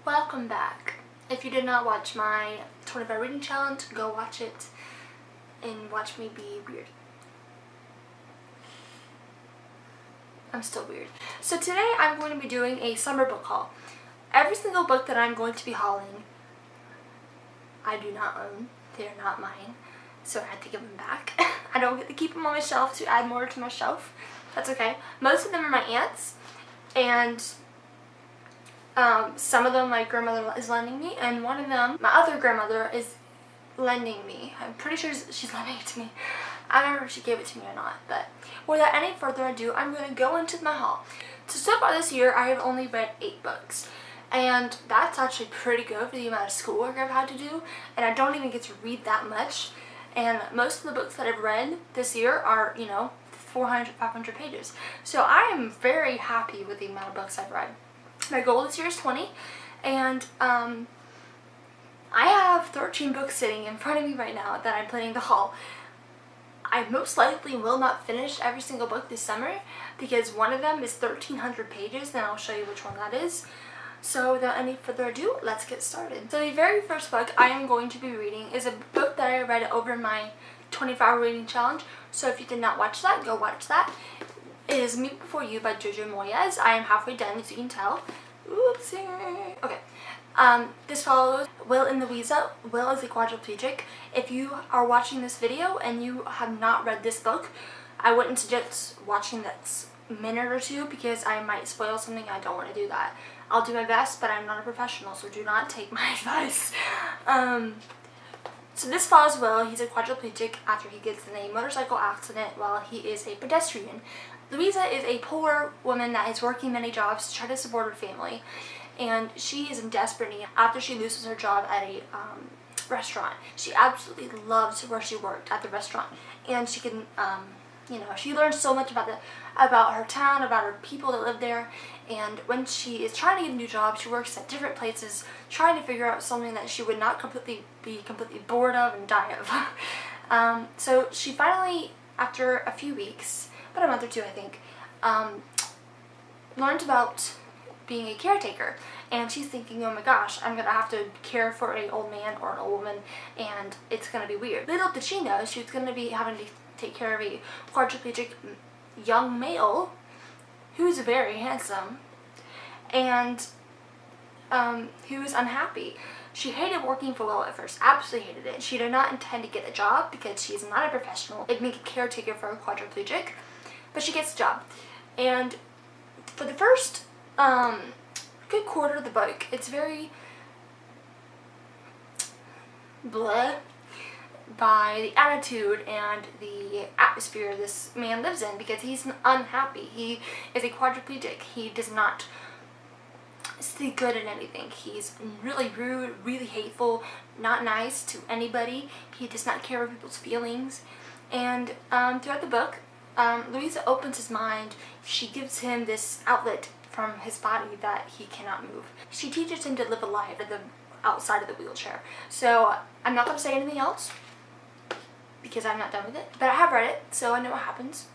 Welcome back. If you did not watch my 25 reading challenge, go watch it and watch me be weird. I'm still weird. So today I'm going to be doing a summer book haul. Every single book that I'm going to be hauling, I do not own. They are not mine. So I had to give them back. I don't get to keep them on my shelf to add more to my shelf. That's okay. Most of them are my aunt's, and some of them my grandmother is lending me, and one of them my other grandmother is lending me. I'm pretty sure she's lending it to me. I don't know if she gave it to me or not, but without any further ado, I'm going to go into my haul. So far this year, I have only read 8 books. And that's actually pretty good for the amount of schoolwork I've had to do. And I don't even get to read that much. And most of the books that I've read this year are, 400, 500 pages. So I am very happy with the amount of books I've read. My goal this year is 20. And I have 13 books sitting in front of me right now that I'm planning to haul. I most likely will not finish every single book this summer because one of them is 1,300 pages, and I'll show you which one that is. So without any further ado, let's get started. So the very first book I am going to be reading is a book that I read over my 24-hour reading challenge. So if you did not watch that, go watch that. It is Me Before You by Jojo Moyes. I am halfway done, as you can tell. Oopsie. Okay. This follows Will and Louisa. Will is a quadriplegic. If you are watching this video and you have not read this book, I wouldn't suggest watching this minute or two because I might spoil something. I don't want to do that. I'll do my best, but I'm not a professional, so do not take my advice. So this follows Will. He's a quadriplegic after he gets in a motorcycle accident while he is a pedestrian. Louisa is a poor woman that is working many jobs to try to support her family. And she is in desperate need after she loses her job at a restaurant. She absolutely loves where she worked at the restaurant, and she can, she learns so much about her town, about her people that live there. And when she is trying to get a new job, she works at different places, trying to figure out something that she would not be completely bored of and die of. So she finally, after a few weeks, about a month or two, I think, learned about being a caretaker, and she's thinking, oh my gosh, I'm gonna have to care for an old man or an old woman, and it's gonna be weird. Little did she know she was gonna be having to take care of a quadriplegic young male who's very handsome, and who was unhappy. She hated working for Will at first, absolutely hated it. She did not intend to get a job because she's not a professional. It'd make a caretaker for a quadriplegic, but she gets a job. And for the first good quarter of the book, it's very bleh by the attitude and the atmosphere this man lives in because he's unhappy. He is a quadriplegic. He does not see good in anything. He's really rude, really hateful, not nice to anybody. He does not care about people's feelings. And throughout the book, Louisa opens his mind. She gives him this outlet from his body that he cannot move. She teaches him to live a life at the outside of the wheelchair. So I'm not going to say anything else because I'm not done with it, but I have read it, so I know what happens.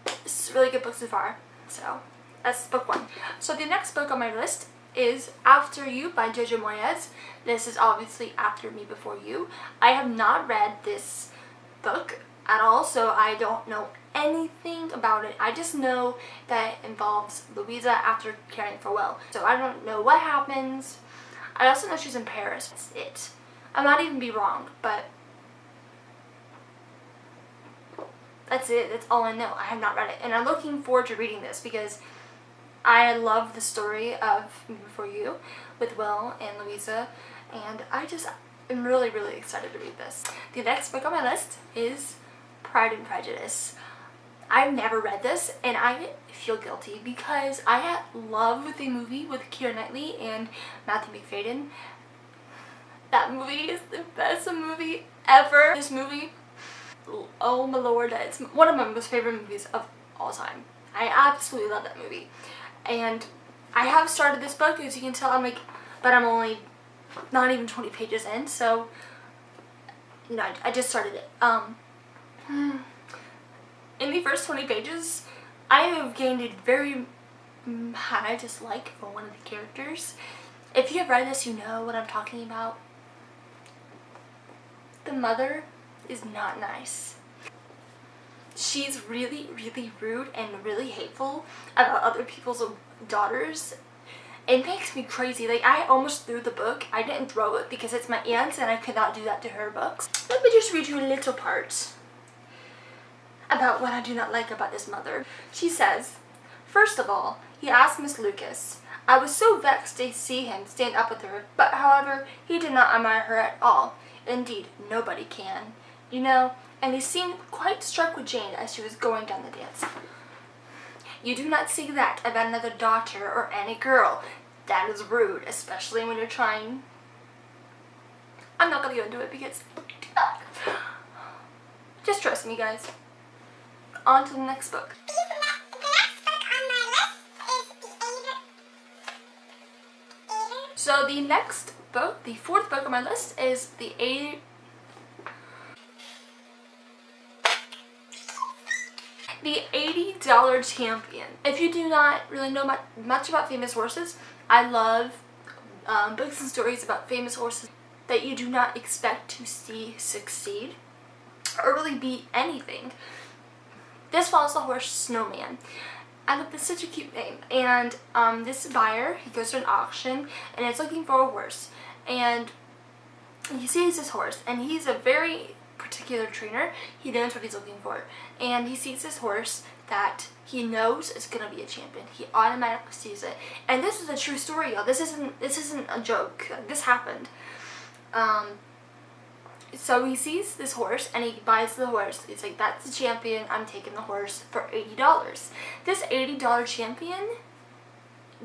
This is a really good book so far, so that's book 1. So the next book on my list is After You by Jojo Moyes. This is obviously after Me Before You. I have not read this book at all, so I don't know anything about it. I just know that it involves Louisa after caring for Will. So I don't know what happens. I also know she's in Paris. That's it. I might even be wrong, but that's it. That's all I know. I have not read it, and I'm looking forward to reading this because I love the story of Me Before You with Will and Louisa, and I just am really, really excited to read this. The next book on my list is Pride and Prejudice. I've never read this, and I feel guilty because I had love the movie with Keira Knightley and Matthew McFadden. That movie is the best movie ever. This movie, oh my lord, it's one of my most favorite movies of all time. I absolutely love that movie. And I have started this book, as you can tell, but I'm only not even 20 pages in, so, I just started it. In the first 20 pages, I have gained a very had a dislike for one of the characters. If you have read this, you know what I'm talking about. The mother is not nice. She's really, really rude and really hateful about other people's daughters. It makes me crazy. Like, I almost threw the book. I didn't throw it because it's my aunt's and I could not do that to her books. Let me just read you a little part about what I do not like about this mother. She says, "First of all, he asked Miss Lucas. I was so vexed to see him stand up with her, but however, he did not admire her at all. Indeed, nobody can. You know, and he seemed quite struck with Jane as she was going down the dance. You do not see that about another daughter or any girl. That is rude, especially when you're trying." I'm not going to go into it because... just trust me, guys. On to the next book. So the next book, the fourth book on my list, is the $80 Champion. If you do not really know much about famous horses, I love books and stories about famous horses that you do not expect to see succeed or really be anything. This follows the horse Snowman. I love this, such a cute name. And this buyer, he goes to an auction and is looking for a horse. And he sees this horse, and he's a very particular trainer. He knows what he's looking for. And he sees this horse that he knows is going to be a champion. He automatically sees it. And this is a true story, y'all. This isn't a joke. This happened. So he sees this horse and he buys the horse. He's like, that's the champion. I'm taking the horse for $80. This $80 champion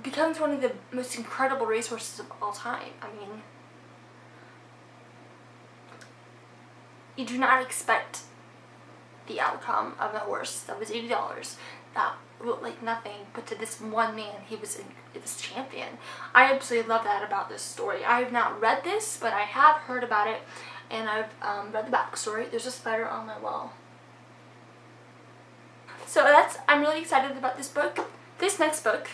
becomes one of the most incredible racehorses of all time. I mean, you do not expect the outcome of a horse that was $80 that looked like nothing, but to this one man, he was champion. I absolutely love that about this story. I have not read this, but I have heard about it, and I've read the backstory. There's a spider on my wall. So I'm really excited about this book. This next book,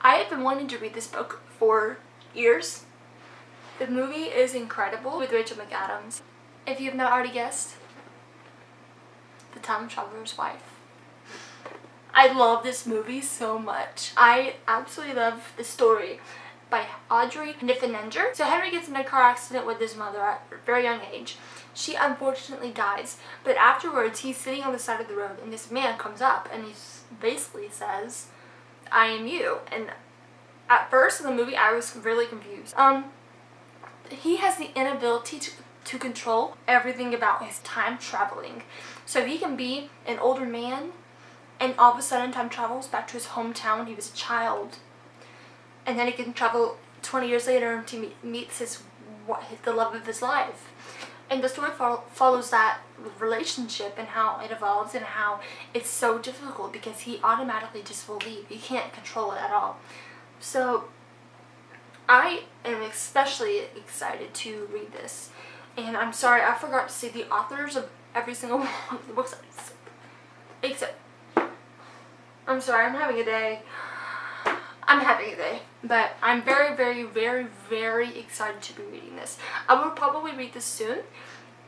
I have been wanting to read this book for years. The movie is incredible with Rachel McAdams. If you have not already guessed, The Time Traveler's Wife. I love this movie so much. I absolutely love the story by Audrey Niffenegger. So Henry gets in a car accident with his mother at a very young age. She unfortunately dies, but afterwards he's sitting on the side of the road and this man comes up and he basically says, "I am you." And at first in the movie I was really confused. He has the inability to control everything about his time traveling. So he can be an older man and all of a sudden time travels back to his hometown when he was a child. And then he can travel 20 years later to meets the love of his life. And the story follows that relationship and how it evolves and how it's so difficult because he automatically just will leave. You can't control it at all. So I am especially excited to read this. And I'm sorry, I forgot to say the authors of every single one of the books except I'm sorry, I'm having a day. But I'm very, very, very, very excited to be reading this. I will probably read this soon.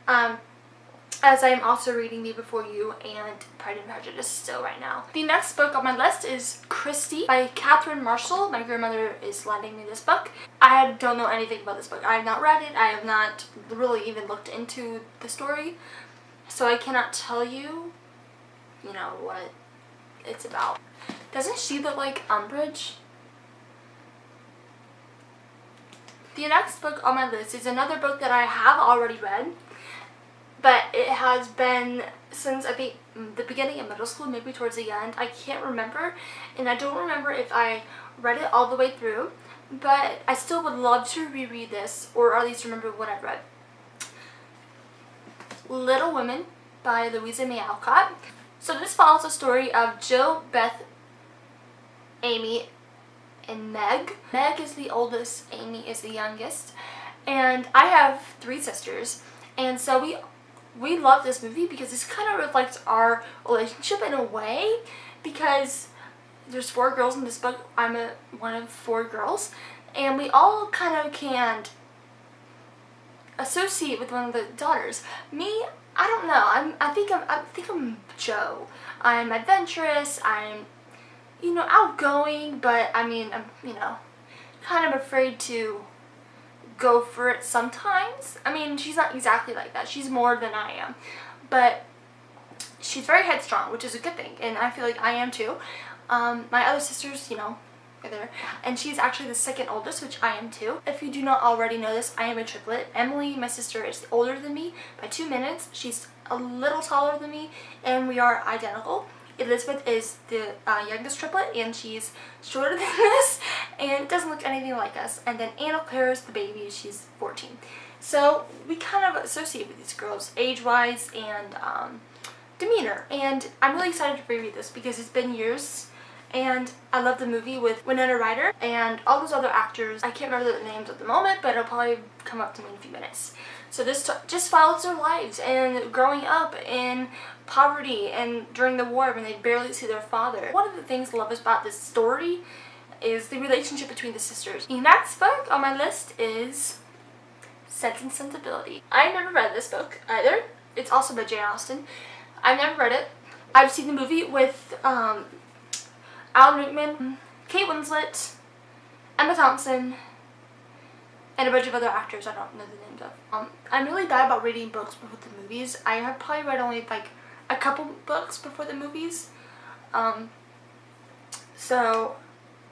As I am also reading Me Before You and Pride and Prejudice still right now. The next book on my list is Christie by Catherine Marshall. My grandmother is lending me this book. I don't know anything about this book. I have not read it. I have not really even looked into the story. So I cannot tell you, what it's about. Doesn't she look like Umbridge? The next book on my list is another book that I have already read, but it has been since I think the beginning of middle school, maybe towards the end. I can't remember, and I don't remember if I read it all the way through, but I still would love to reread this, or at least remember what I've read. Little Women by Louisa May Alcott. So this follows the story of Jill, Beth, Amy, and Meg. Meg is the oldest, Amy is the youngest, and I have 3 sisters, and so we love this movie because this kind of reflects our relationship in a way, because there's 4 girls in this book. I'm one of 4 girls, and we all kind of can associate with one of the daughters. Me, I don't know. I think I'm Jo. I'm adventurous. I'm, you know, outgoing, but I mean, I'm, you know, kind of afraid to go for it sometimes. I mean, she's not exactly like that. She's more than I am, but she's very headstrong, which is a good thing, and I feel like I am too. My other sisters, you know, are there, and she's actually the second oldest, which I am too. If you do not already know this, I am a triplet. Emily, my sister, is older than me by 2 minutes. She's a little taller than me, and we are identical. Elizabeth is the youngest triplet, and she's shorter than us and doesn't look anything like us. And then Anna Claire is the baby. She's 14. So we kind of associate with these girls age-wise and demeanor. And I'm really excited to reread this because it's been years, and I love the movie with Winona Ryder and all those other actors. I can't remember the names at the moment, but it'll probably come up to me in a few minutes. So this just follows their lives and growing up in poverty and during the war when they barely see their father. One of the things I love about this story is the relationship between the sisters. The next book on my list is Sense and Sensibility. I never read this book either. It's also by Jane Austen. I've never read it. I've seen the movie with Alan Rickman, Kate Winslet, Emma Thompson, and a bunch of other actors I don't know the names of. I'm really bad about reading books before the movies. I have probably read only like a couple books before the movies. So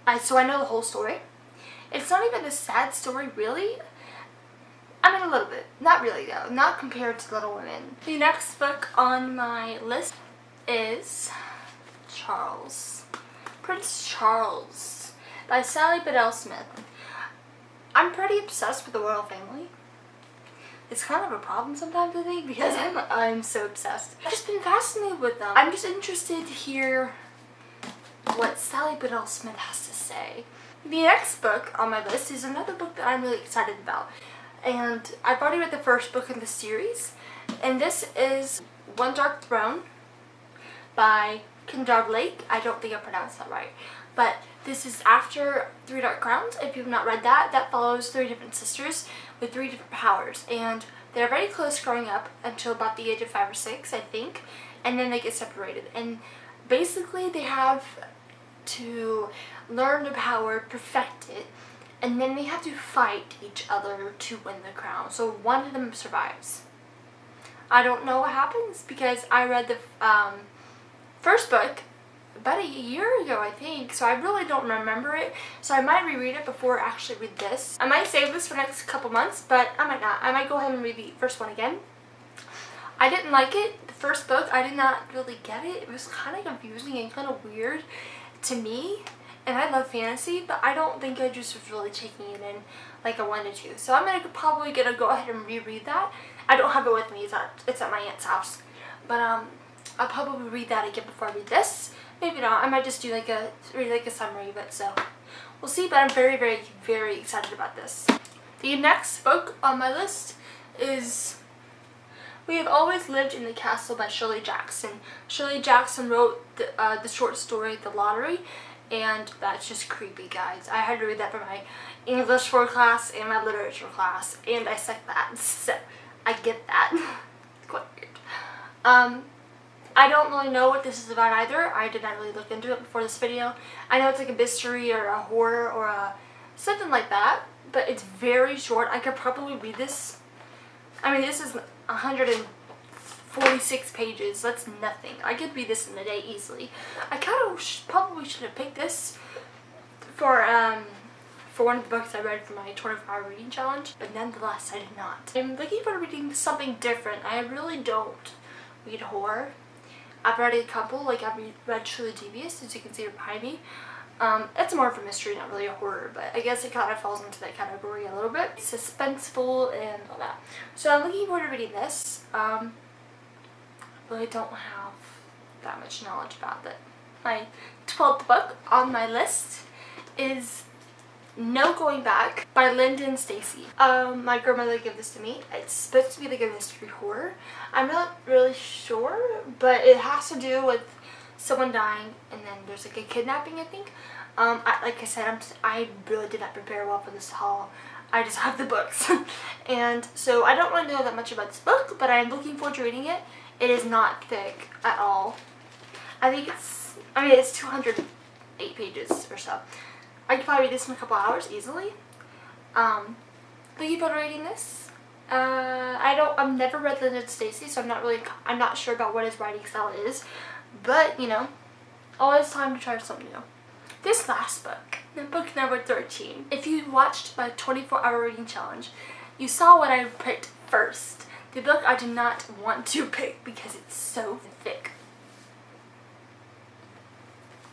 I know the whole story. It's not even a sad story really. I mean, a little bit. Not really though. Not compared to Little Women. The next book on my list is Prince Charles by Sally Bedell Smith. I'm pretty obsessed with the royal family. It's kind of a problem sometimes, I think, because I'm so obsessed. I've just been fascinated with them. I'm just interested to hear what Sally Bedell Smith has to say. The next book on my list is another book that I'm really excited about. And I've already read the first book in the series. And this is One Dark Throne by Kendra Blake. I don't think I pronounced that right. But this is after Three Dark Crowns. If you've not read that, that follows 3 different sisters with 3 different powers. And they're very close growing up until about the age of 5 or 6, I think. And then they get separated. And basically they have to learn the power, perfect it, and then they have to fight each other to win the crown. So one of them survives. I don't know what happens because I read the first book about a year ago, I think, so I really don't remember it. So I might reread it before I actually read this. I might save this for the next couple months, but I might not. I might go ahead and read the first one again. I didn't like it. The first book, I did not really get it. It was kind of confusing and kind of weird to me. And I love fantasy, but I don't think I just was really taking it in like I wanted to. So I'm probably gonna go ahead and reread that. I don't have it with me. It's at my aunt's house. But I'll probably read that again before I read this. Maybe not. I might just do read a summary of it. So we'll see. But I'm very, very, very excited about this. The next book on my list is We Have Always Lived in the Castle by Shirley Jackson. Shirley Jackson wrote the short story The Lottery. And that's just creepy, guys. I had to read that for my English 4 class and my literature class. And I suck that. So I get that. It's quite weird. I don't really know what this is about either. I did not really look into it before this video. I know it's like a mystery or a horror or something like that. But it's very short. I could probably read this. I mean, this is 146 pages. That's nothing. I could read this in a day easily. I kind of probably should have picked this for one of the books I read for my 24-hour reading challenge, but nonetheless, I did not. I'm looking for reading something different. I really don't read horror. I've read a couple, like I've read Truly Devious, as you can see behind me. It's more of a mystery, not really a horror, but I guess it kind of falls into that category a little bit. Suspenseful and all that. So I'm looking forward to reading this. Really don't have that much knowledge about it. My 12th book on my list is No Going Back by Lyndon Stacy. My grandmother gave this to me. It's supposed to be like a mystery horror. I'm not really sure, but it has to do with someone dying, and then there's like a kidnapping, I think. Like I said, I really did not prepare well for this haul. I just have the books. And so I don't really know that much about this book, but I'm looking forward to reading it. It is not thick at all. I think it's 208 pages or so. I could probably read this in a couple hours easily. Looking forward to reading this. I've never read Lyndon Stacey, so I'm not sure about what his writing style is. But, you know, always time to try something new. This last book, book number 13. If you watched my 24-hour reading challenge, you saw what I picked first. The book I did not want to pick because it's so thick.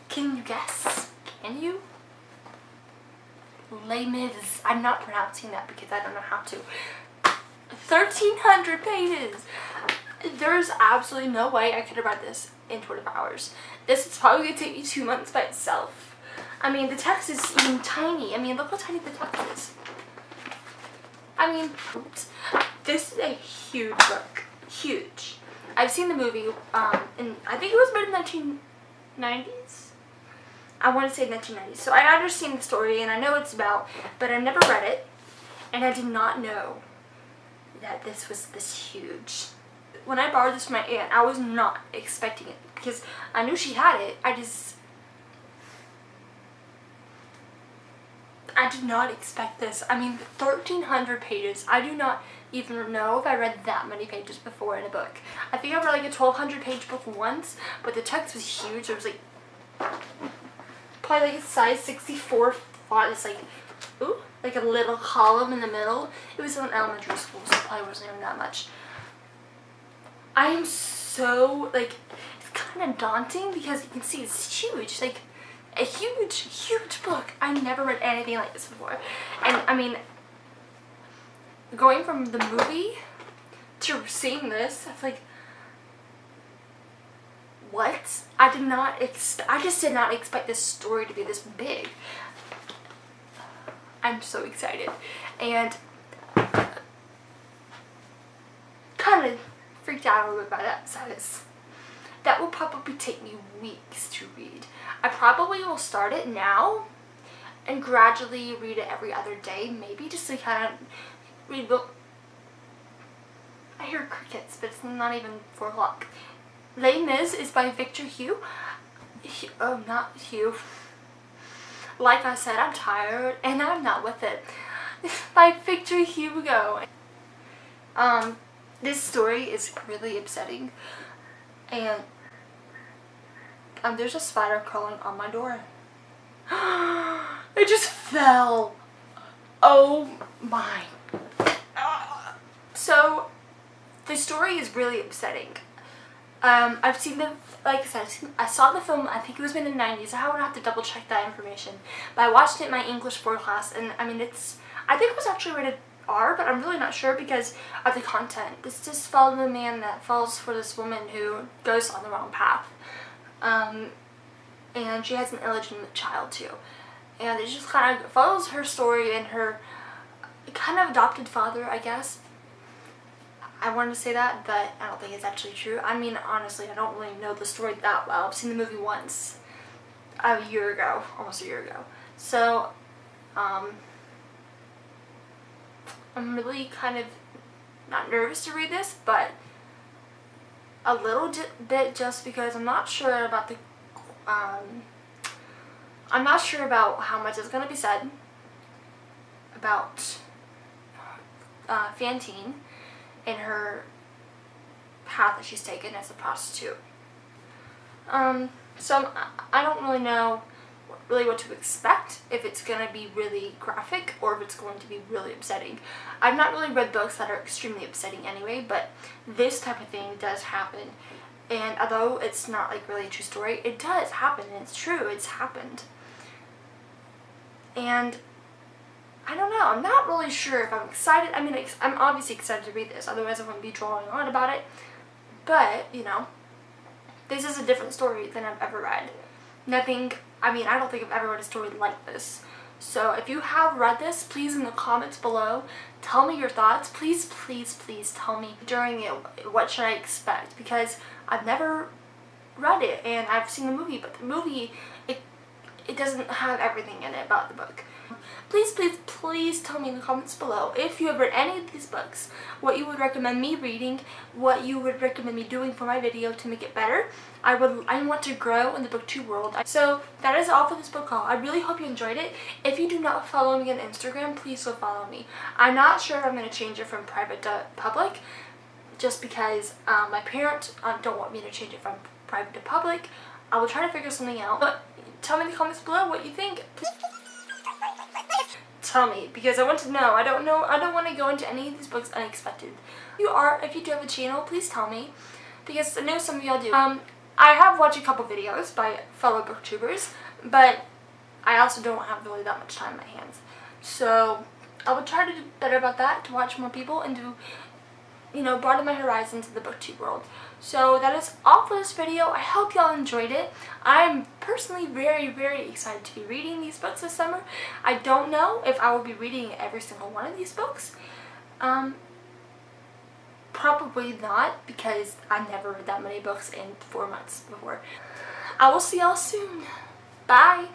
Can you guess? Can you? Les Mis. I'm not pronouncing that because I don't know how to. 1,300 pages! There's absolutely no way I could have read this in 24 hours. This is probably going to take me 2 months by itself. I mean, the text is even tiny. I mean, look how tiny the text is. I mean, oops. This is a huge book. Huge. I've seen the movie, and I think it was made in 1990s. I want to say 1990s. So I understand the story, and I know what it's about, but I've never read it, and I did not know that this was this huge. When I borrowed this from my aunt, I was not expecting it because I knew she had it. I did not expect this. I mean, 1,300 pages. I do not even know if I read that many pages before in a book. I think I read like a 1,200 page book once, but the text was huge. It was like probably like a size 64 font. It's like, ooh, like a little column in the middle. It was in elementary school, so it probably wasn't even that much. I am so, like, it's kind of daunting because you can see it's huge, like a huge book. I never read anything like this before. And I mean, going from the movie to seeing this, I was like, what? I just did not expect this story to be this big. I'm so excited. And kind of freaked out a little bit by that size. That will probably take me weeks to read. I probably will start it now and gradually read it every other day, maybe just to kind of read book. I hear crickets, but it's not even 4 o'clock. Les Mis is by Victor Hugh. Oh, not Hugh. Like I said, I'm tired and I'm not with it. By Victor Hugo. This story is really upsetting, and there's a spider crawling on my door. It just fell. Oh my. So the story is really upsetting. I've seen the, like I said, I saw the film, I think it was made in the 90s. I would have to double check that information. But I watched it in my English 4 class, and I mean, I think it was actually rated R, but I'm really not sure because of the content. This just follows the man that falls for this woman who goes on the wrong path. And she has an illegitimate child too. And it just kind of follows her story and her kind of adopted father, I guess. I wanted to say that, but I don't think it's actually true. I mean, honestly, I don't really know the story that well. I've seen the movie once, a year ago, almost a year ago. So, I'm really kind of not nervous to read this, but a little bit just because I'm not sure about I'm not sure about how much is going to be said about Fantine and her path that she's taken as a prostitute. So I don't really know what to expect, if it's going to be really graphic or if it's going to be really upsetting. I've not really read books that are extremely upsetting anyway, but this type of thing does happen. And although it's not like really a true story, it does happen, and it's true, it's happened. And I don't know, I'm not really sure if I'm excited. I mean, I'm obviously excited to read this, otherwise I wouldn't be drawing on about it. But, you know, this is a different story than I've ever read. I don't think I've ever read a story like this. So if you have read this, please in the comments below, tell me your thoughts. Please, please, please tell me during it, what should I expect? Because I've never read it and I've seen the movie, but the movie, it doesn't have everything in it about the book. Please, please, please tell me in the comments below if you have read any of these books, what you would recommend me reading, what you would recommend me doing for my video to make it better. I want to grow in the BookTube world. So that is all for this book haul. I really hope you enjoyed it. If you do not follow me on Instagram, please go follow me. I'm not sure if I'm going to change it from private to public, just because my parents don't want me to change it from private to public. I will try to figure something out. But tell me in the comments below what you think. Tell me, because I want to know. I don't want to go into any of these books unexpected. If you do have a channel, please tell me, because I know some of y'all do. I have watched a couple videos by fellow booktubers, but I also don't have really that much time in my hands. So I will try to do better about that, to watch more people and to, you know, broaden my horizons in the BookTube world. So that is all for this video. I hope y'all enjoyed it. I'm personally very, very excited to be reading these books this summer. I don't know if I will be reading every single one of these books. Probably not, because I never read that many books in 4 months before. I will see y'all soon. Bye!